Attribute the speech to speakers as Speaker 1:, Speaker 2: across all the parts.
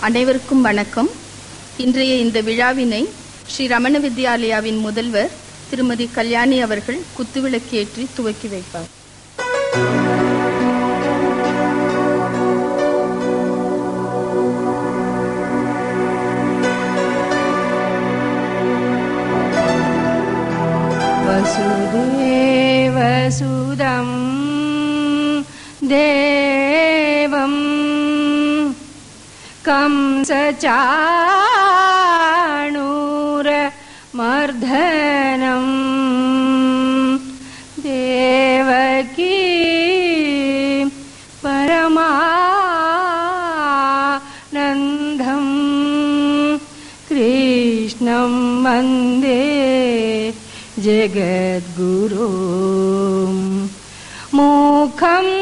Speaker 1: அனைவருக்கும் வணக்கம். இன்றைய இந்த விழாவினை ஸ்ரீ ரமண வித்யாலயாவின் முதல்வர் திருமதி கல்யாணி அவர்கள் குத்துவிளக்கேற்றி துவக்கி வைப்பார்.
Speaker 2: வசுதேவசுதம் தேவம் கம்சசாணூர மர்தனம் தேவகீ பரமானந்தம் கிருஷ்ணம் வந்தே ஜகத்குரு மூகம்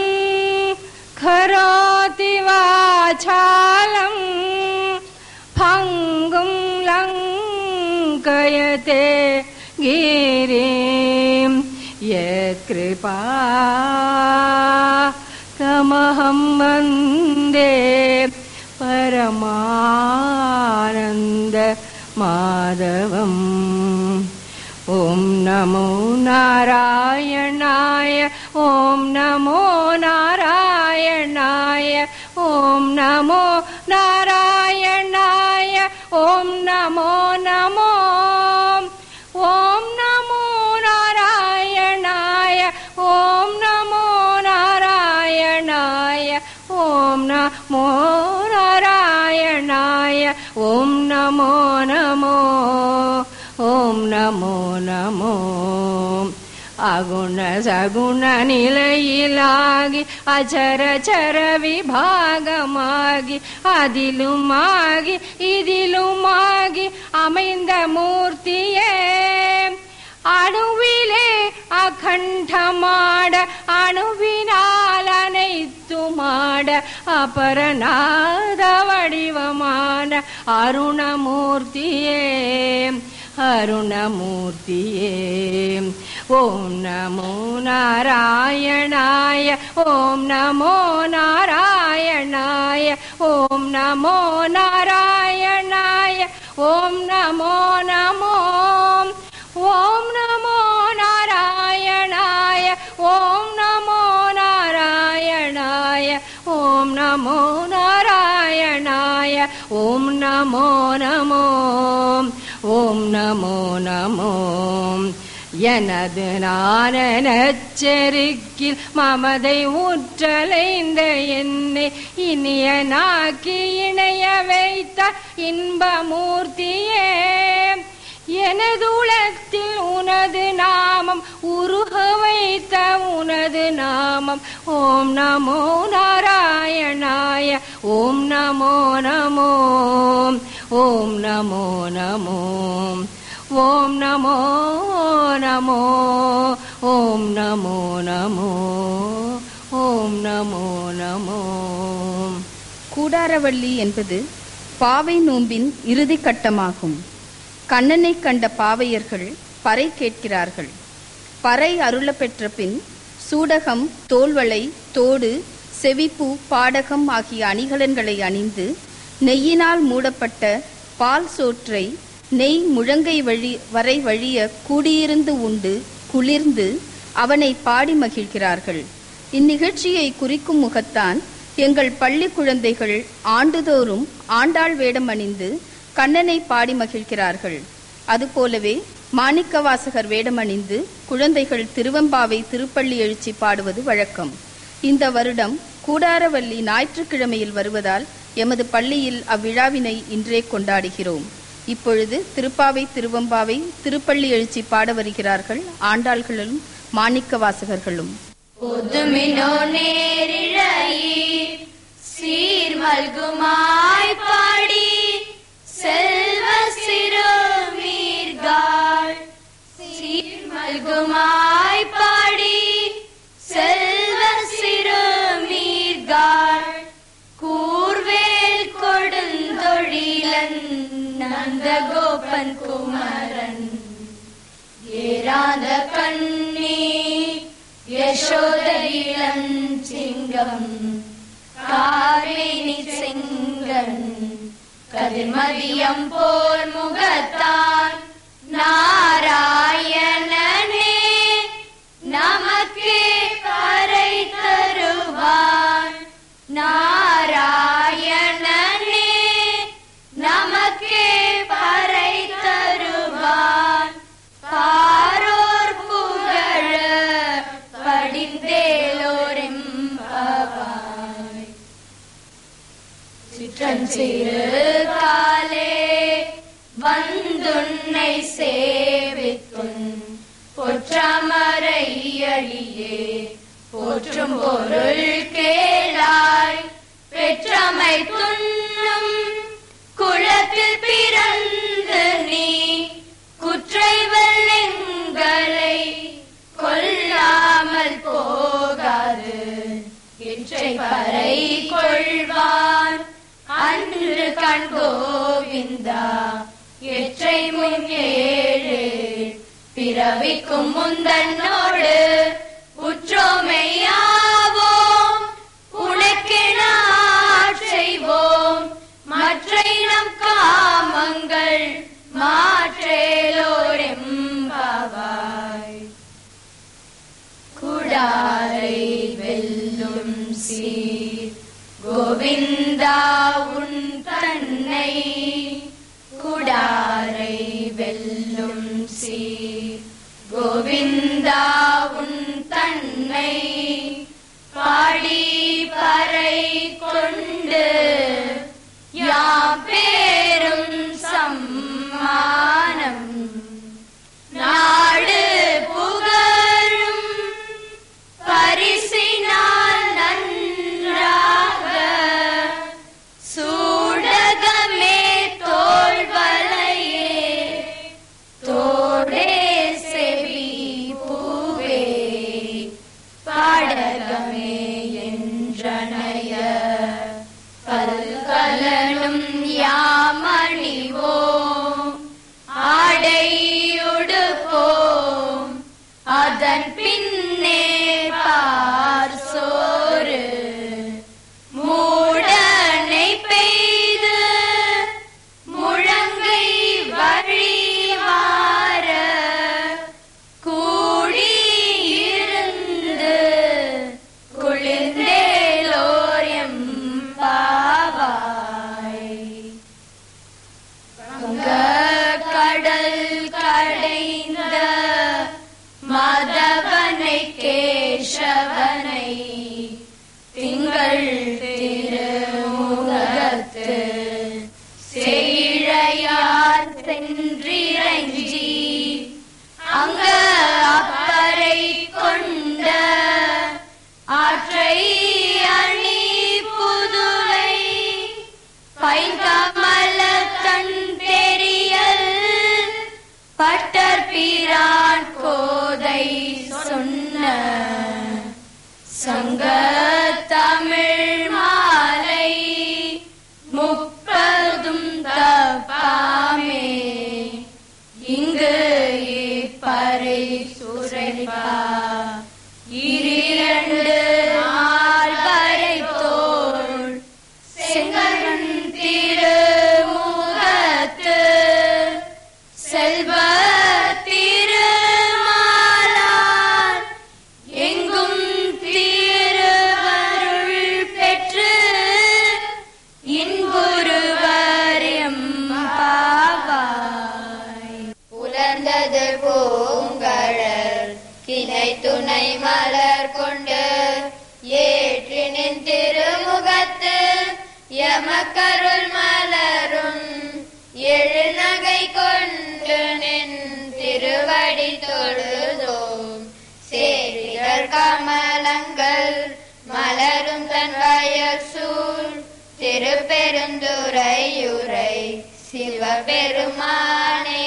Speaker 2: கரோதி வாசாலம் பங்கும் லங்கயதே கிரிம் யத்கிருபா தமஹம் வந்தே பரமானந்த மாதவம். ஓம் நமோ நாராயணாய ஓம் நமோ நாராயணாய ஓம் நமோ நாராயணாய ஓம் நமோ நமோ ஓம் நமோ நாராயணாய ஓம் நமோ நாராயணாய ஓம் நமோ நாராயணாய ஓம் நமோ நமோ ஓம் நமோ நமோ. அகுண சகுண நிலையிலாகி அச்சரச்சர விபாகமாகி அதிலுமாகி இதிலுமாகி அமைந்த மூர்த்தியே அணுவிலே அகண்டமாட அணுவினால் அனைத்துமாட அபரநாத வடிவமான அருணமூர்த்தியே அருணமூர்த்தியே. ஓம் நமோ நாராயணாய ஓம் நமோ நாராயணாய ஓம் நமோ நாராயணாய ஓம் நமோ நமோ ஓம் நமோ நாராயணாய ஓம் நமோ நாராயணாய ஓம் நமோ நாராயணாய ஓம் நமோ நமோ ஓம் நமோ நமோ. எனது நானச்செருக்கில் மமதை ஊற்றலைந்த என்னை இனியனாக்கி இணைய வைத்த இன்பமூர்த்தியே எனது உலகத்தில் உனது நாமம் உருக வைத்த உனது நாமம். ஓம் நமோ நாராயணாய ஓம் நமோ நமோ ஓம் நமோ நமோ ஓம் நமோ நமோ ஓம் நமோ நமோ ஓம் நமோ நமோ.
Speaker 1: கூடாரவள்ளி என்பது பாவை நோம்பின் இறுதி கட்டமாகும். கண்ணனை கண்ட பாவையர்கள் பறை கேட்கிறார்கள். பறை அருள பெற்ற பின் சூடகம், தோள்வளை, தோடு, செவிப்பூ, பாடகம் ஆகிய அணிகலன்களை அணிந்து நெய்யினால் மூடப்பட்ட பால் சோற்றை நெய் முழங்கை வரை வழிய கூடியிருந்து உண்டு குளிர்ந்து அவனை பாடி மகிழ்கிறார்கள். இந்நிகழ்ச்சியை குறிக்கும் முகத்தான் எங்கள் பள்ளி குழந்தைகள் ஆண்டுதோறும் ஆண்டாள் வேடம் அணிந்து கண்ணனை பாடி மகிழ்கிறார்கள். அதுபோலவே மாணிக்கவாசகர் வேடமணிந்து குழந்தைகள் திருவெம்பாவை திருப்பள்ளி எழுச்சி பாடுவது வழக்கம். இந்த வருடம் கூடாரவள்ளி ஞாயிற்றுக்கிழமையில் வருவதால் எமது பள்ளியில் அவ்விழாவினை இன்றே கொண்டாடுகிறோம். இப்பொழுது திருப்பாவை திருவெம்பாவை திருப்பள்ளி எழுச்சி பாட வருகிறார்கள் ஆண்டாள்களும் மாணிக்கவாசகர்களும்.
Speaker 3: ஒதுமினோ நேரிழையீர் சீர்மல்குமாய் பாடி செல்வ சிறுமீர்கள் சீர்மல்குமாய் பாடி செல்வ சிறுமீர்கள் கூர்வேல் கொடுந்தொழிலன் நந்தகோபன் குமரன் ஏராத கண்ணி யசோத இளஞ்சிங்கம் காவேரி செங்கன் கதிர்மதியம் போல் முகத்தான் நாராயணனே நமக்கே பறை தருவான். நாராயணனே நமக்கே பறை தருவான். பாரோர் புகழ படிந்தேலோரெம்பாவாய். சிற்றஞ்சிறு காலே வந்துன்னை சேவித்துன் பொற்றமரை அழியே போற்றும் பொருள் கேளாய். பெற்றமை துண்ணும் குளத்தில் பிறந்து நீ குற்றை வெள்ளங்களை கொல்லாமல் போகாது இற்றை பறை கொள்வான். அன்று கண் கோவிந்தா எற்றை முன்னேழு பிறவிக்கும் முந்தன்னோடு உற்றோமையாவோம். உனக்கென செய்வோம் மற்றை நம் காமங்கள் மாற்றேலோரெம்பாவாய். குடாரை வெல்லும் சீர் கோவிந்தா உன் தன்னை. குடாரை வெல்லும் சீர் கோவிந்தா உன் தன்னை. பாடி பறை கொண்டு யாம் பேரும் சம்மானம் நாடு புகழும் பரிசினால் நன்றாக சூடகமே தோள்வளையே தோடே செவி பூவே பாடகமே என்றனைய பல்கலனும் யாமணிவோம். ஆடையுடுப்போம் அதன் பின்னே பார் சோறு மூடனை பெய்து முழங்கை வழிவார கூடியிருந்து குளிர்ந்தேலோர் எம்பாவாய். கடல் கடைந்த மாதவனை கேசவனை திங்கள் திருமுகத்து செய்ழையார் சென்றிரஞ்சி அங்க அப்பறை கொண்ட ஆற்றை அணி புதுவை பைங்கமல தன் தெரியல் பட்டர் பிரான் கோதை சொன்ன சங்க தமிழ் மாலை முப்பதும் தப்பாமே இங்கு இப்பறை சுரைப்பா இரண்டு ஆழ்வரை தோள் செங்கன் திருமுகத்து செல்வ திருமாலார் எங்கும் திருவருள் பெற்று இன்புறுவர் எம்பாவாய். புலர்ந்தது பூங்கழல் கிளை துணை மலர் கொண்டு ஏற்றினின் திருமுகத்து எமக்கருள் மலரும் எழுநகை கொண்டு நின் திருவடி தொழுதோம். சேரிகள் கமலங்கள் மலரும் தன் வயல் சூழ் திருப்பெருந்துறையுரை சிவபெருமானே.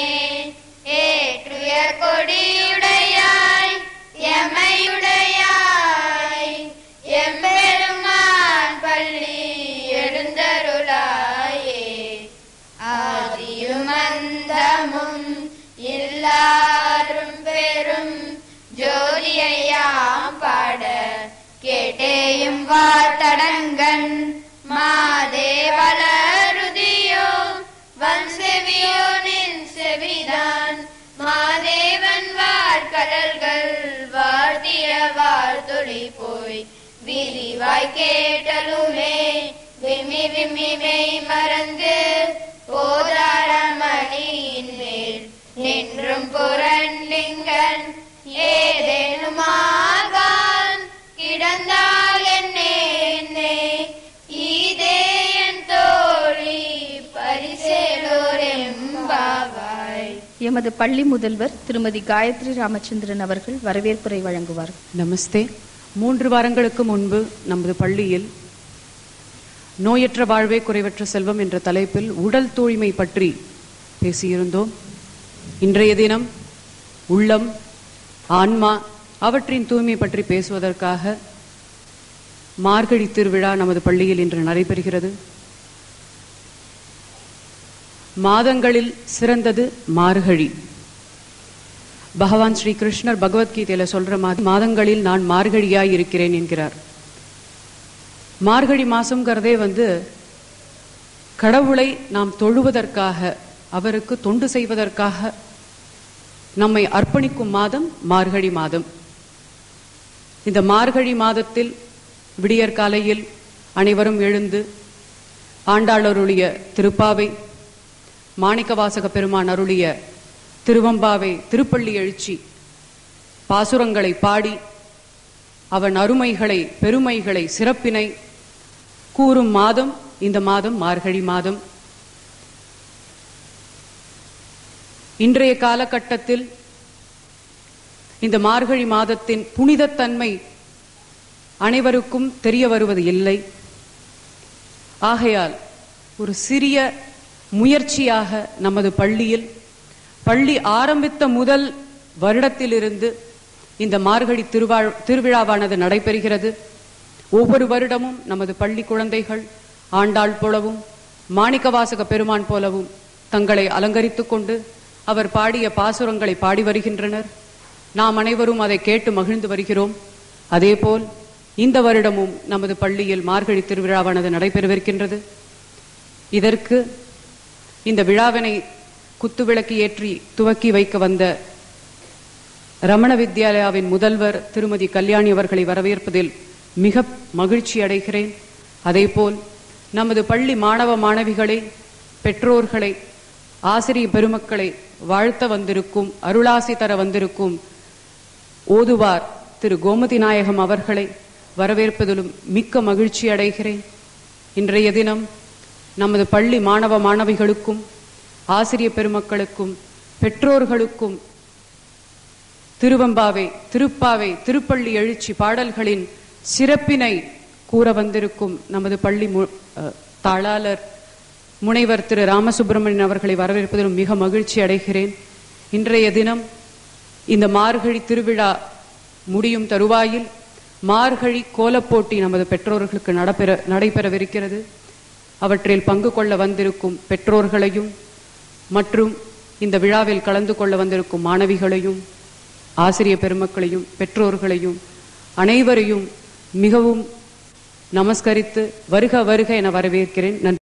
Speaker 3: ஏற்றுயர் கொடியுடையாய் எமையுடையாய் எம்பெருமான் பள்ளி எழுந்தருளாயே. ஆதியும் அந்தமும் எல்லாரும் பெரும் ஜோதியையாம் பாட கேட்டேயும் வார்த்தடங்கன் மாதேவலருதியோ வாய் கேட்டலுமே விம்மி விம்மி மெய் மறந்து போதாரமணியின் மேல் நின்றும் புரண்டிங்கன் ஏதேனுமாகான் கிடந்தால் என்னே ஈதே என் தோழி பரிசேலோர் எம்பாவாய்.
Speaker 1: எமது பள்ளி முதல்வர் திருமதி காயத்ரி ராமச்சந்திரன் அவர்கள் வரவேற்புரை வழங்குவார்.
Speaker 4: நமஸ்தே. 3 வாரங்களுக்கு முன்பு நமது பள்ளியில் நோயற்ற வாழ்வே குறைவற்ற செல்வம் என்ற தலைப்பில் உடல் தூய்மை பற்றி பேசியிருந்தோம். இன்றைய தினம் உள்ளம், ஆன்மா அவற்றின் தூய்மை பற்றி பேசுவதற்காக மார்கழி திருவிழா நமது பள்ளியில் இன்று நடைபெறுகிறது. மாதங்களில் சிறந்தது மார்கழி. பகவான் ஸ்ரீ கிருஷ்ணர் பகவத்கீதையில சொல்ற மாதிரி மாதங்களில் நான் மார்கழியாய் இருக்கிறேன் என்கிறார். மார்கழி மாசம்ங்கிறதே கடவுளை நாம் தொழுவதற்காக, அவருக்கு தொண்டு செய்வதற்காக நம்மை அர்ப்பணிக்கும் மாதம் மார்கழி மாதம். இந்த மார்கழி மாதத்தில் விடியற்காலையில் அனைவரும் எழுந்து ஆண்டாள் அருளிய திருப்பாவை, மாணிக்கவாசக பெருமான் அருளிய திருவம்பாவை, திருப்பள்ளி எழுச்சி பாசுரங்களை பாடி அவன் அருமைகளை, பெருமைகளை, சிறப்பினை கூறும் மாதம் இந்த மாதம் மார்கழி மாதம். இன்றைய காலகட்டத்தில் இந்த மார்கழி மாதத்தின் புனிதத்தன்மை அனைவருக்கும் தெரிய வருவது இல்லை. ஆகையால் ஒரு சிறிய முயற்சியாக நமது பள்ளியில் பள்ளி ஆரம்பித்த முதல் வருடத்திலிருந்து இந்த மார்கழி திருவிழாவானது நடைபெறுகிறது. ஒவ்வொரு வருடமும் நமது பள்ளி குழந்தைகள் ஆண்டாள் போலவும் மாணிக்கவாசக பெருமான் போலவும் தங்களை அலங்கரித்துக் கொண்டு அவர் பாடிய பாசுரங்களை பாடி வருகின்றனர். நாம் அனைவரும் அதை கேட்டு மகிழ்ந்து வருகிறோம். அதேபோல் இந்த வருடமும் நமது பள்ளியில் மார்கழி திருவிழாவானது நடைபெறவிருக்கின்றது. இதற்கு இந்த விழாவினை குத்துவிளக்கு ஏற்றி துவக்கி வைக்க வந்த ரமண வித்யாலயாவின் முதல்வர் திருமதி கல்யாணி அவர்களை வரவேற்பதில் மிக மகிழ்ச்சி அடைகிறேன். அதேபோல் நமது பள்ளி மாணவ மாணவிகளை, பெற்றோர்களை, ஆசிரிய பெருமக்களை வாழ்த்த வந்திருக்கும், அருளாசி தர வந்திருக்கும் ஓதுவார் திரு கோமதி நாயகம் அவர்களை வரவேற்பதிலும் மிக்க மகிழ்ச்சி அடைகிறேன். இன்றைய தினம் நமது பள்ளி மாணவ மாணவிகளுக்கும், ஆசிரிய பெருமக்களுக்கும், பெற்றோர்களுக்கும் திருவம்பாவை, திருப்பாவை, திருப்பள்ளி எழுச்சி பாடல்களின் சிறப்பினை கூற வந்திருக்கும் நமது பள்ளி தாளாளர் முனைவர் திரு ராமசுப்பிரமணியன் அவர்களை வரவேற்பதிலும் மிக மகிழ்ச்சி அடைகிறேன். இன்றைய தினம் இந்த மார்கழி திருவிழா முடியும் தருவாயில் மார்கழி கோலப்போட்டி நமது பெற்றோர்களுக்கு நடைபெறவிருக்கிறது. அவற்றில் பங்கு கொள்ள வந்திருக்கும் பெற்றோர்களையும் மற்றும் இந்த விழாவில் கலந்து கொள்ள வந்திருக்கும் மாணவிகளையும், ஆசிரிய பெருமக்களையும், பெற்றோர்களையும் அனைவரையும் மிகவும் நமஸ்கரித்து வருக வருக என வரவேற்கிறேன். நன்றி.